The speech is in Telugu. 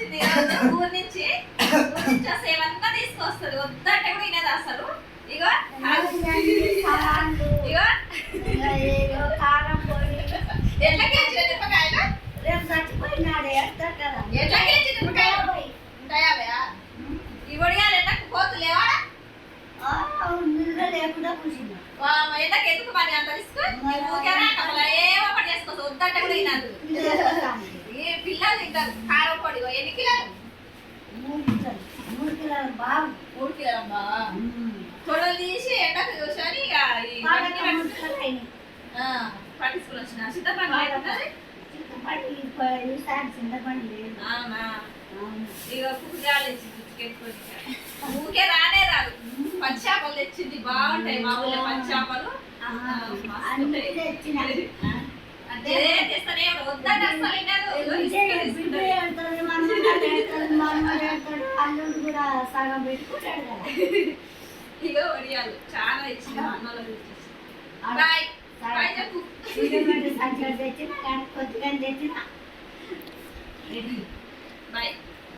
వచ్చింది ఊరి నుంచి వస్తే ఏమన్నా తీసుకొస్తుంది వద్దంటే కూడా వినేది అసలు ఇగో ఇగో కారం పొడి ఎట్లా కేజీ మిరపకాయలు రేపు చచ్చిపోయినాడు ఎడతారు కదా ఎట్లా కేజీ మిరపకాయలు ఉంటాయా ఈ వడియాలు ఎండకు పోతులేవా లేకుండా కూర్చున్నా ఎండకు ఎందుకు మరి అంత ఏమో పని చేసుకోవచ్చు వద్దంటే కూడా వినాదు ఏ పిల్లలు తింటారు కారం పొడి ఎన్ని కిలోలు 3 కిలోలు బాగు 3 కిలోలు బాగా తొడలు తీసి ఎండకు చూసాని ఇక పట్టించుకుని వచ్చిన చింతపండు చింతపండు లేదు అవునా ఇక కుక్కగాలు ఊకే రానే రాదు పచ్చాపలు తెచ్చింది బాగుంటాయి మా ఊళ్ళో పచ్చాపలు తెస్తానే వద్దంటే అల్లుడు కూడా సగం పెట్టుకుంటాడు కదా ఇగో వడియాలు చాలా ఇచ్చింది బాయ్ బాయ్ చెప్పు తెచ్చిన కానీ కొద్దిగా తెచ్చిన